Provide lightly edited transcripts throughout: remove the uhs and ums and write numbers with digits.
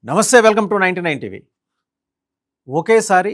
నమస్తే, welcome to 99 TV. ఒకేసారి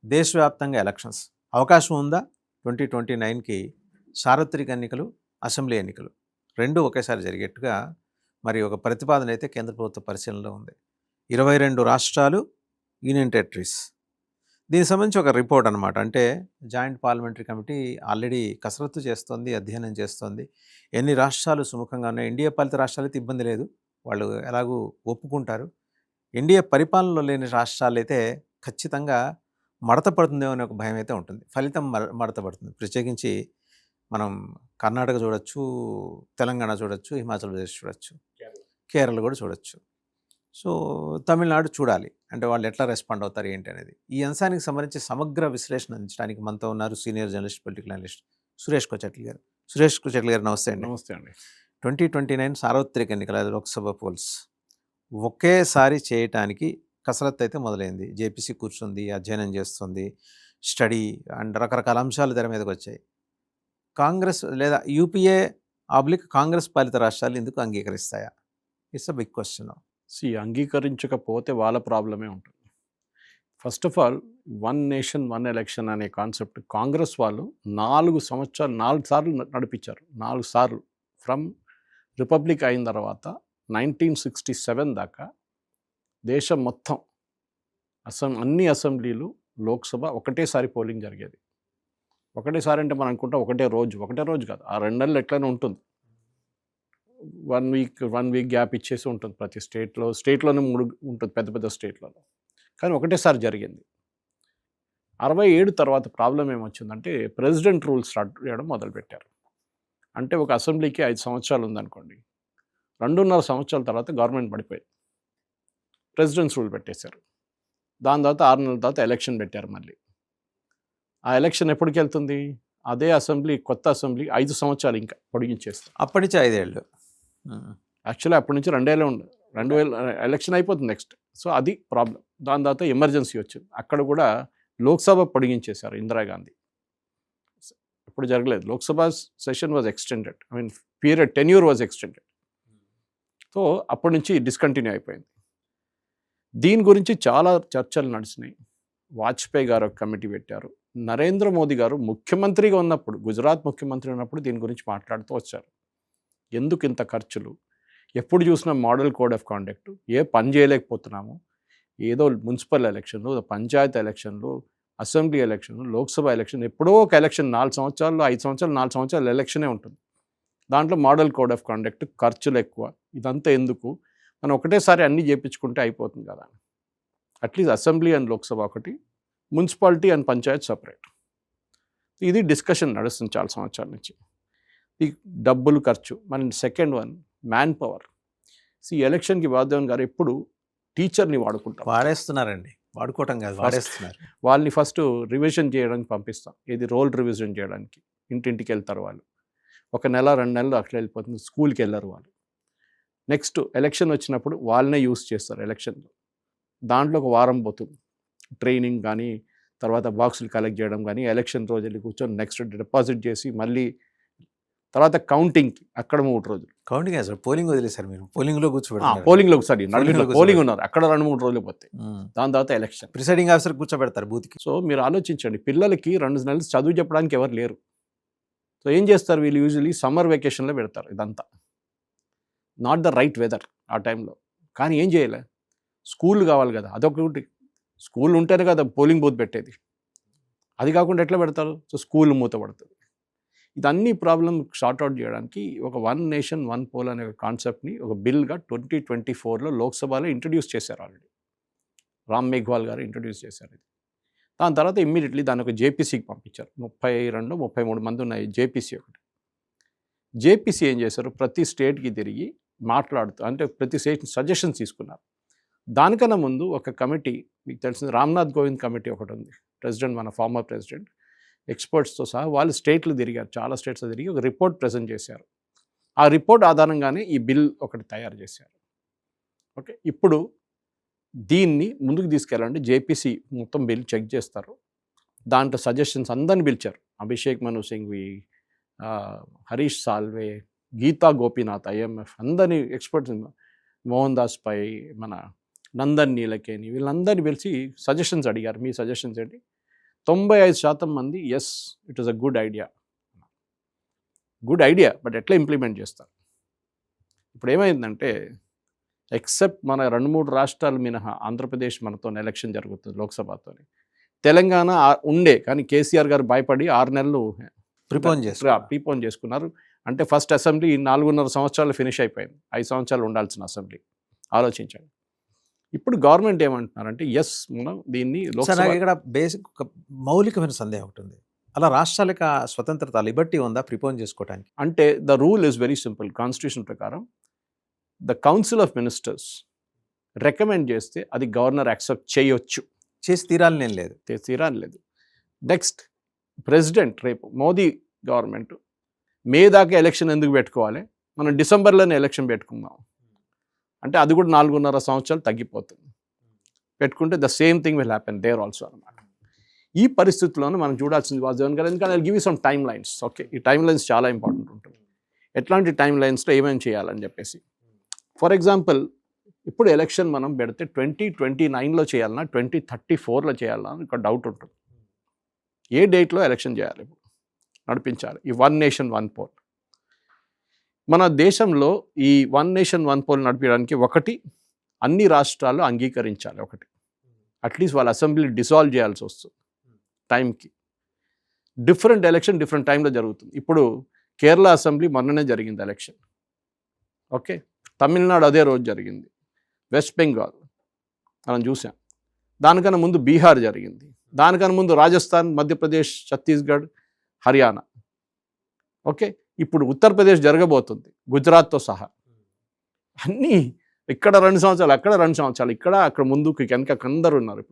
దేశవ్యాప్తంగా ఎలక్షన్స్ అవకాశం ఉందా? 2029కి సార్వత్రిక ఎన్నికలు, అసెంబ్లీ ఎన్నికలు రెండు ఒకేసారి జరిగేట్టుగా మరి ఒక ప్రతిపాదన అయితే కేంద్ర ప్రభుత్వ పరిశీలనలో ఉంది. 22 రాష్ట్రాలు, యూనియన్ టెరిటరీస్. దీనికి సంబంధించి ఒక రిపోర్ట్ అనమాట. అంటే జాయింట్ పార్లమెంటరీ కమిటీ ఆల్రెడీ కసరత్తు చేస్తోంది, అధ్యయనం చేస్తోంది. ఎన్ని రాష్ట్రాలు సుముఖంగా ఉన్నాయి? ఎన్డీఏ పాలిత రాష్ట్రాలు అయితే ఇబ్బంది లేదు, వాళ్ళు ఎలాగూ ఒప్పుకుంటారు. ఎన్డీఏ పరిపాలనలో లేని రాష్ట్రాలు అయితే ఖచ్చితంగా మడత పడుతుందేమో అనే ఒక భయం అయితే ఉంటుంది. ఫలితం మడత పడుతుంది. ప్రత్యేకించి మనం కర్ణాటక చూడొచ్చు, తెలంగాణ చూడొచ్చు, హిమాచల్ ప్రదేశ్ చూడొచ్చు, కేరళ కూడా చూడొచ్చు. సో తమిళనాడు చూడాలి, అంటే వాళ్ళు ఎట్లా రెస్పాండ్ అవుతారు ఏంటి అనేది. ఈ అంశానికి సంబంధించి సమగ్ర విశ్లేషణ అందించడానికి మనతో ఉన్నారు senior journalist, political analyst Suresh Kochetla గారు. సురేష్ కోచెట్ల గారు నమస్తే అండి. నమస్తే అండి. 2029 సార్వత్రిక ఎన్నికల లోక్సభ పోల్స్ ఒకేసారి చేయటానికి కసరత్తు అయితే మొదలైంది. జేపీసీ కూర్చుంది, అధ్యయనం చేస్తుంది, స్టడీ అండ్ రకరకాల అంశాలు తెర మీదకి వచ్చాయి. కాంగ్రెస్ లేదా యూపీఏ కాంగ్రెస్ పాలిత రాష్ట్రాలు ఎందుకు అంగీకరిస్తాయా? It's a big question. అంగీకరించకపోతే వాళ్ళ ప్రాబ్లమే ఉంటుంది. First of all, one nation one election అనే కాన్సెప్ట్ కాంగ్రెస్ వాళ్ళు 4 సార్లు నడిపించారు. 4 సార్లు ఫ్రమ్ రిపబ్లిక్ అయిన తర్వాత 1967 దాకా దేశం మొత్తం అన్ని అసెంబ్లీలు, లోక్సభ ఒకటేసారి పోలింగ్ జరిగేది. ఒకటేసారి అంటే మనం అనుకుంటాం ఒకటే రోజు కాదు, ఆ 2 నెలలు ఎట్లనే ఉంటుంది. 1 వీక్ గ్యాప్ ఇచ్చేసి ఉంటుంది ప్రతి స్టేట్లోనే 3 ఉంటుంది, పెద్ద పెద్ద స్టేట్లలో. కానీ ఒకటేసారి జరిగింది. 67 తర్వాత ప్రాబ్లం ఏమొచ్చిందంటే ప్రెసిడెంట్ రూల్ స్టార్ట్ చేయడం మొదలుపెట్టారు. అంటే ఒక అసెంబ్లీకి 5 సంవత్సరాలు ఉందనుకోండి, 2.5 సంవత్సరాల తర్వాత గవర్నమెంట్ పడిపోయింది, ప్రెసిడెంట్స్ రూల్ పెట్టేశారు. దాని తర్వాత 6 నెలల తర్వాత ఎలక్షన్ పెట్టారు. మళ్ళీ ఆ ఎలక్షన్ ఎప్పటికి వెళ్తుంది? అదే అసెంబ్లీ, కొత్త అసెంబ్లీ 5 సంవత్సరాలు ఇంకా పొడిగించేస్తారు. అప్పటి నుంచి 5 ఏళ్ళు. యాక్చువల్లీ అప్పటి నుంచి 2 ఏళ్ళే ఉండదు. 2000 ఎలక్షన్ అయిపోతుంది నెక్స్ట్. సో అది ప్రాబ్లం. దాని తర్వాత ఎమర్జెన్సీ వచ్చింది. అక్కడ కూడా లోక్సభ పొడిగించేశారు. ఇందిరాగాంధీ ఇప్పుడు జరగలేదు. Lok Sabha session was extended, period tenure was extended. So అప్పటి నుంచి డిస్కంటిన్యూ అయిపోయింది. దీని గురించి చాలా చర్చలు నడిచినాయి. వాజ్పేయి గారు ఒక కమిటీ పెట్టారు. నరేంద్ర మోదీ గారు ముఖ్యమంత్రిగా ఉన్నప్పుడు, గుజరాత్ ముఖ్యమంత్రి ఉన్నప్పుడు దీని గురించి మాట్లాడుతూ వచ్చారు. ఎందుకు ఇంత ఖర్చులు? ఎప్పుడు చూసినా మోడల్ కోడ్ ఆఫ్ కాండక్ట్, ఏ పని చేయలేకపోతున్నాము, ఏదో మున్సిపల్ ఎలక్షన్లు, పంచాయతీ ఎలక్షన్లు, అసెంబ్లీ ఎలక్షన్లు, లోక్సభ ఎలక్షన్, ఎప్పుడో ఒక ఎలక్షన్ 4 సంవత్సరాలు, 5 సంవత్సరాలు, 4 సంవత్సరాలు ఎలక్షనే ఉంటుంది. దాంట్లో మోడల్ కోడ్ ఆఫ్ కాండక్ట్, ఖర్చులు ఎక్కువ, ఇదంతా ఎందుకు? మనం ఒకటేసారి అన్నీ చేయించుకుంటే అయిపోతుంది కదా. అట్లీస్ట్ అసెంబ్లీ అండ్ లోక్సభ ఒకటి, మున్సిపాలిటీ అండ్ పంచాయత్ సపరేట్. ఇది డిస్కషన్ నడుస్తుంది చాలా సంవత్సరాల నుంచి. ఈ డబ్బులు ఖర్చు. మన సెకండ్ వన్, మ్యాన్ పవర్. ఎలక్షన్కి వాదేవన్ గారు ఎప్పుడు టీచర్ని వాడేస్తున్నారండి. వాడుకోవటం కాదు, వాడేస్తున్నారు. వాళ్ళని ఫస్ట్ రివిజన్ చేయడానికి పంపిస్తాం. ఇది రోల్ రివిజన్ చేయడానికి ఇంటింటికి వెళ్తారు వాళ్ళు. 1 నెల 2 నెలలు అట్లా వెళ్ళిపోతుంది. స్కూల్కి వెళ్ళరు వాళ్ళు. నెక్స్ట్ ఎలక్షన్ వచ్చినప్పుడు వాళ్ళనే యూస్ చేస్తారు ఎలక్షన్లో. దాంట్లో ఒక వారం పోతుంది ట్రైనింగ్ కానీ, తర్వాత బాక్సులు కలెక్ట్ చేయడం కానీ, ఎలక్షన్ రోజు వెళ్ళి కూర్చొని నెక్స్ట్ డిపాజిట్ చేసి మళ్ళీ తర్వాత కౌంటింగ్కి అక్కడ 3 రోజులు. కౌంటింగ్ సార్, పోలింగ్ వదిలేసారు మీరు. పోలింగ్లో కూర్చోబెడతారు. పోలింగ్లో పోలింగ్ ఉన్నారు, అక్కడ 2-3 రోజులు పోతాయి. దాని తర్వాత ఎలక్షన్, ప్రిసైడింగ్ ఆఫీసర్ కూర్చోబెడతారు బూత్కి. సో మీరు ఆలోచించండి, పిల్లలకి 2 నెలలు చదువు చెప్పడానికి ఎవరు లేరు. సో ఏం చేస్తారు వీళ్ళు? యూజువలీ సమ్మర్ వెకేషన్లో పెడతారు. ఇదంతా నాట్ ద రైట్ వెదర్ ఆ టైంలో. కానీ ఏం చేయలే, స్కూల్ కావాలి కదా, అదొకటి. స్కూల్ ఉంటేనే కదా పోలింగ్ బూత్ పెట్టేది. అది కాకుండా ఎట్లా పెడతారు? సో స్కూల్ మూతపడుతుంది. ఇదన్నీ ప్రాబ్లం సార్ట్అవుట్ చేయడానికి ఒక వన్ నేషన్ వన్ పోల్ అనే కాన్సెప్ట్ని ఒక బిల్గా 2024లో లోక్సభలో ఇంట్రడ్యూస్ చేశారు. ఆల్రెడీ రామ్ మేఘ్వాల్ గారు ఇంట్రడ్యూస్ చేశారు ఇది. దాని తర్వాత ఇమ్మీడియట్లీ దాన్ని ఒక జేపీసీకి పంపించారు. 32-33 మంది ఉన్నాయి జేపీసీ ఒకటి. జేపీసీ ఏం చేశారు? ప్రతి స్టేట్కి తిరిగి మాట్లాడుతూ, అంటే ప్రతి స్టేట్ సజెషన్స్ తీసుకున్నారు. దానికన్నా ముందు ఒక కమిటీ, మీకు తెలిసింది రామ్నాథ్ కోవింద్ కమిటీ ఒకటి ఉంది, ప్రెసిడెంట్, మన ఫార్మర్ ప్రెసిడెంట్, ఎక్స్పర్ట్స్తో సహా వాళ్ళు స్టేట్లు తిరిగారు, చాలా స్టేట్స్లో తిరిగి ఒక రిపోర్ట్ ప్రజెంట్ చేశారు. ఆ రిపోర్ట్ ఆధారంగానే ఈ బిల్ ఒకటి తయారు చేశారు. ఓకే, ఇప్పుడు దీన్ని ముందుకు తీసుకెళ్ళాలంటే జేపీసీ మొత్తం బిల్ చెక్ చేస్తారు. దాంట్లో సజెషన్స్ అందరిని పిలిచారు. అభిషేక్ మను సింఘ్వి, హరీష్ సాల్వే, గీతా గోపీనాథ్, ఐఎంఎఫ్, అందరినీ ఎక్స్పర్ట్స్, మోహన్ దాస్ పై, మన నందన్ నీలకేని, వీళ్ళందరినీ పిలిచి సజెషన్స్ అడిగారు. మీ సజెషన్స్ ఏంటి? 95% మంది yes, it is a good idea. Good idea, but ఎట్లా ఇంప్లిమెంట్ చేస్తారు? ఇప్పుడు ఏమైందంటే, ఎక్సెప్ట్ మన 2-3 రాష్ట్రాలు మినహా ఆంధ్రప్రదేశ్ మనతో ఎలక్షన్ జరుగుతుంది లోక్సభతో. తెలంగాణ ఉండే, కానీ కేసీఆర్ గారు భయపడి 6 నెలలు ప్రీపోన్ చేసుకున్నారు. అంటే ఫస్ట్ అసెంబ్లీ 4.5 సంవత్సరాలు ఫినిష్ అయిపోయింది. 5 సంవత్సరాలు ఉండాల్సిన అసెంబ్లీ. ఆలోచించండి. ఇప్పుడు గవర్నమెంట్ ఏమంటున్నారంటే ఎస్, మనం దీన్ని ఇక్కడ బేసిక్ ఒక మౌలికమైన సందేహం ఉంటుంది. అలా రాష్ట్రాలకు ఆ స్వతంత్రత లిబర్టీ ఉందా ప్రిపోన్ చేసుకోవడానికి? అంటే the rule is very simple. Constitution ప్రకారం the council of ministers recommend చేస్తే అది గవర్నర్ యాక్సెప్ట్ చేయొచ్చు. చేసి తీరాలని ఏం లేదు. తీరాలని లేదు. నెక్స్ట్ ప్రెసిడెంట్, రేపు మోదీ గవర్నమెంట్ మే దాకా ఎలక్షన్ ఎందుకు పెట్టుకోవాలి, మనం డిసెంబర్లోనే ఎలక్షన్ పెట్టుకుందాం అంటే అది కూడా 4.5 సంవత్సరాలు తగ్గిపోతుంది. పెట్టుకుంటే the same thing will happen there also అనమాట. ఈ పరిస్థితుల్లోనే మనం చూడాల్సింది వాసుదేవన్ గారు, ఎందుకంటే give you some time lines. Okay, ఈ టైమ్ లైన్స్ చాలా ఇంపార్టెంట్ ఉంటుంది. ఎట్లాంటి టైమ్ లైన్స్లో ఏమేమి చేయాలని చెప్పేసి. ఫర్ ఎగ్జాంపుల్, ఇప్పుడు ఎలక్షన్ మనం పెడితే 2029లో చేయాలన్నా 2034లో చేయాలన్నా ఒక డౌట్ ఉంటుంది. ఏ డేట్లో ఎలక్షన్ చేయాలి, ఇప్పుడు నడిపించాలి ఈ 1 నేషన్ 1 పోల్. మన దేశంలో ఈ 1 నేషన్ 1 పోల్ నడిపించడానికి ఒకటి, అన్ని రాష్ట్రాలు అంగీకరించాలి. ఒకటి, అట్లీస్ట్ వాళ్ళ అసెంబ్లీ డిసాల్వ్ చేయాల్సి వస్తుంది టైంకి. డిఫరెంట్ ఎలక్షన్ డిఫరెంట్ టైంలో జరుగుతుంది. ఇప్పుడు కేరళ అసెంబ్లీ మొన్ననే జరిగింది ఎలక్షన్. ఓకే, తమిళనాడు అదే రోజు జరిగింది. వెస్ట్ బెంగాల్ మనం చూసాం. దానికన్నా ముందు బీహార్ జరిగింది. దానికన్నా ముందు రాజస్థాన్, మధ్యప్రదేశ్, ఛత్తీస్గఢ్, హర్యానా. ఓకే, ఇప్పుడు ఉత్తరప్రదేశ్ జరగబోతుంది గుజరాత్తో సహా. అన్నీ ఇక్కడ 2 సంవత్సరాలు, అక్కడ 2 సంవత్సరాలు, ఇక్కడ అక్కడ ముందుకు వెనక అందరూ ఉన్నారు.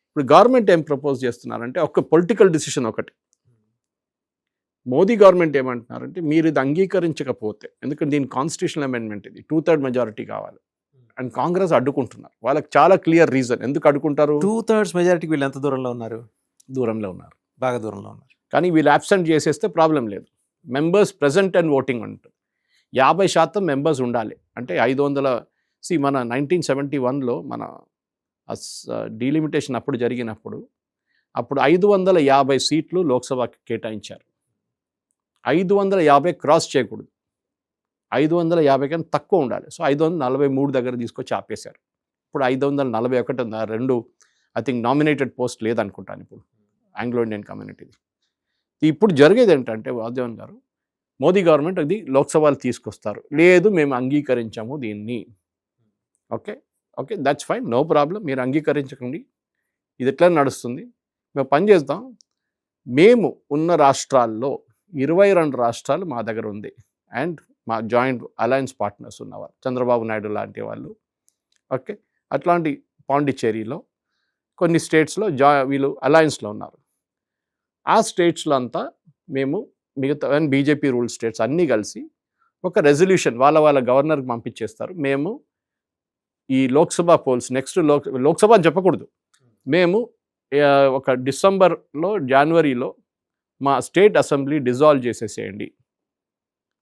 ఇప్పుడు గవర్నమెంట్ ఏం ప్రపోజ్ చేస్తున్నారంటే ఒక పొలిటికల్ డిసిషన్ ఒకటి. మోదీ గవర్నమెంట్ ఏమంటున్నారంటే మీరు ఇది అంగీకరించకపోతే, ఎందుకంటే దీని కాన్స్టిట్యూషనల్ అమెండ్మెంట్ ఇది 2/3 మెజారిటీ కావాలి అండ్ కాంగ్రెస్ అడ్డుకుంటున్నారు. వాళ్ళకి చాలా క్లియర్ రీజన్ ఎందుకు అడ్డుకుంటారు. 2/3 మెజారిటీకి వీళ్ళు ఎంత దూరంలో ఉన్నారు? దూరంలో ఉన్నారు, బాగా దూరంలో ఉన్నారు. కానీ వీళ్ళు అబ్సెంట్ చేసేస్తే ప్రాబ్లం లేదు. మెంబర్స్ ప్రెజెంట్ అండ్ ఓటింగ్ ఉంటుంది. 50% మెంబర్స్ ఉండాలి. అంటే 500 మన 1971లో మన డీలిమిటేషన్ అప్పుడు జరిగినప్పుడు 550 సీట్లు లోక్సభకి కేటాయించారు. 550 క్రాస్ చేయకూడదు, 550 కన్నా తక్కువ ఉండాలి. సో 543 దగ్గర తీసుకొచ్చి ఆపేశారు. ఇప్పుడు 541 ఉంది. 2 ఐ థింక్ నామినేటెడ్ పోస్ట్ లేదనుకుంటాను ఇప్పుడు ఆంగ్లో ఇండియన్ కమ్యూనిటీది. ఇప్పుడు జరిగేది ఏంటంటే వాసుదేవన్ గారు, మోదీ గవర్నమెంట్ అది లోక్సభలు తీసుకొస్తారు, లేదు మేము అంగీకరించాము దీన్ని. Okay okay, that's fine, no problem. మీరు అంగీకరించకండి, ఇది ఎట్లా నడుస్తుంది. మేము పని చేద్దాం. మేము ఉన్న రాష్ట్రాల్లో 22 రాష్ట్రాలు మా దగ్గర ఉంది అండ్ మా జాయింట్ అలయన్స్ పార్ట్నర్స్ ఉన్నవారు, చంద్రబాబు నాయుడు లాంటి వాళ్ళు. ఓకే, అట్లాంటి పాండిచ్చేరిలో కొన్ని స్టేట్స్లో వీళ్ళు అలయన్స్లో ఉన్నారు. ఆ స్టేట్స్లో అంతా మేము మిగతా బీజేపీ రూల్ స్టేట్స్ అన్నీ కలిసి ఒక రెజల్యూషన్ వాళ్ళ గవర్నర్కి పంపించేస్తారు. మేము ఈ లోక్సభ పోల్స్ నెక్స్ట్ లోక్సభ అని చెప్పకూడదు, మేము ఒక డిసెంబర్లో జనవరిలో మా స్టేట్ అసెంబ్లీ డిజాల్వ్ చేసేసేయండి.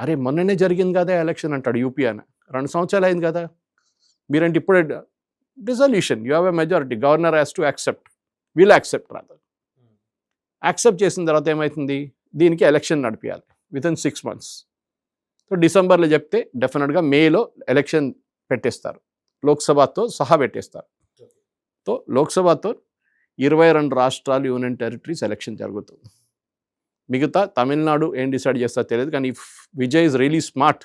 అరే మొన్ననే జరిగింది కదా ఎలక్షన్ అంటాడు యూపీ అని. 2 సంవత్సరాలు అయింది కదా, మీరంటే ఇప్పుడే dissolution, you have a majority, governor has to accept, వీల్ యాక్సెప్ట్ రాదు. యాక్సెప్ట్ చేసిన తర్వాత ఏమవుతుంది, దీనికి ఎలక్షన్ నడిపించాలి వితిన్ 6 months. సో డిసెంబర్లో చెప్తే డెఫినెట్గా మేలో ఎలక్షన్ పెట్టేస్తారు, లోక్సభతో సహా పెట్టేస్తారు. సో లోక్సభతో 22 రాష్ట్రాలు, యూనియన్ టెరిటరీస్ ఎలక్షన్ జరుగుతుంది. మిగతా తమిళనాడు ఏం డిసైడ్ చేస్తారో తెలియదు, కానీ విజయ్ ఇస్ రియలీ స్మార్ట్,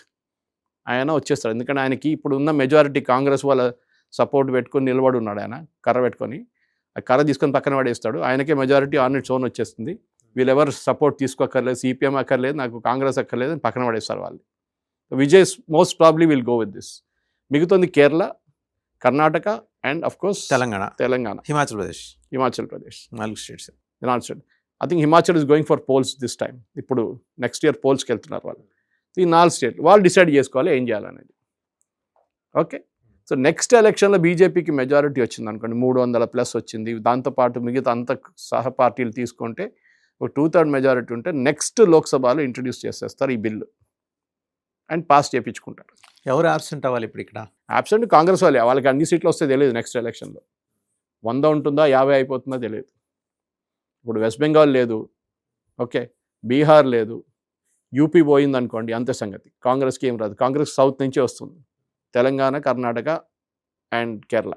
ఆయన వచ్చేస్తాడు. ఎందుకంటే ఆయనకి ఇప్పుడు ఉన్న మెజారిటీ కాంగ్రెస్ వాళ్ళ సపోర్ట్ పెట్టుకొని నిలబడి ఉన్నాడు. ఆయన కర్ర పెట్టుకొని, ఆ కర్ర తీసుకొని పక్కన పడేస్తాడు, ఆయనకే మెజారిటీ ఆన్ ఇట్స్ ఓన్ వచ్చేస్తుంది. వీళ్ళెవరు సపోర్ట్ తీసుకోక్కర్లేదు, సిపిఎం అక్కర్లేదు, నాకు కాంగ్రెస్ అక్కర్లేదు అని పక్కన పడేస్తారు వాళ్ళు. Vijay most probably will go with this. మిగతాది Kerala, Karnataka and of course Telangana, Himachal Pradesh 4 states. I think Himachal is going for polls this time. ఇప్పుడు నెక్స్ట్ ఇయర్ పోల్స్కి వెళ్తున్నారు వాళ్ళు. ఈ 4 స్టేట్లు వాళ్ళు డిసైడ్ చేసుకోవాలి ఏం చేయాలనేది. ఓకే, సో నెక్స్ట్ ఎలక్షన్లో బీజేపీకి మెజారిటీ వచ్చింది అనుకోండి, 300+ వచ్చింది, దాంతోపాటు మిగతా అంత సహ పార్టీలు తీసుకుంటే ఒక 2/3 మెజారిటీ ఉంటే నెక్స్ట్ లోక్సభలో ఇంట్రడ్యూస్ చేసేస్తారు ఈ బిల్లు. అండ్ పాస్ చేయించుకుంటారు. ఎవరు ఆబ్సెంట్ అవ్వాలి ఇప్పుడు ఇక్కడ? అబ్సెంట్ కాంగ్రెస్ వాళ్ళే. వాళ్ళకి అన్ని సీట్లు వస్తే తెలియదు నెక్స్ట్ ఎలక్షన్లో. 100 ఉంటుందా 50 అయిపోతుందా తెలియదు. ఇప్పుడు వెస్ట్ బెంగాల్ లేదు, ఓకే, బీహార్ లేదు, యూపీ పోయింది అనుకోండి, అంతే సంగతి. కాంగ్రెస్కి ఏం రాదు. కాంగ్రెస్ సౌత్ నుంచే వస్తుంది, తెలంగాణ, కర్ణాటక అండ్ కేరళ,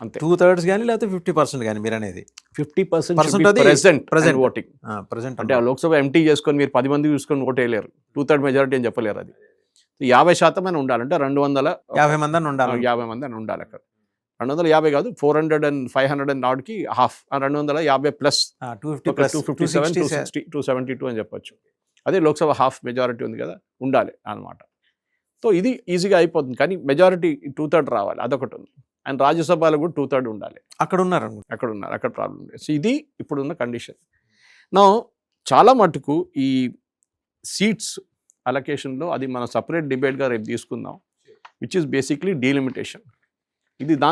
అంతే. 2/3 కానీ లేకపోతే 50% కానీ మీరు అనేది 50% అది ప్రెసెంట్ ఓటింగ్. ప్రజెంట్ అంటే ఆ లోక్సభ ఎంటీ చేసుకొని మీరు 10 మంది చూసుకొని ఓటు వేయలేరు. 2/3 మెజారిటీ అని చెప్పలేరు. అది 50% అని ఉండాలంటే 250 మంది అని ఉండాలి. 50 మంది అని ఉండాలి అక్కడ. 250 కాదు, 400 and 500 and నాట్కి హాఫ్, 250 ప్లస్ 257, 260, 272 అని చెప్పొచ్చు. అదే లోక్సభ హాఫ్ మెజారిటీ ఉంది కదా, ఉండాలి అన్నమాట. సో ఇది ఈజీగా అయిపోతుంది. కానీ మెజారిటీ 2/3 రావాలి, అదొకటి ఉంది. అండ్ రాజ్యసభలో కూడా 2/3 ఉండాలి. అక్కడ ఉన్నారు, అక్కడ ప్రాబ్లం లేదు. సో ఇది ఇప్పుడున్న కండిషన్. నా చాలా మటుకు ఈ సీట్స్ అలొకేషన్లో అది మనం సపరేట్ డిబేట్గా రేపు తీసుకుందాం, విచ్ ఈస్ బేసిక్లీ డీలిమిటేషన్. ఇది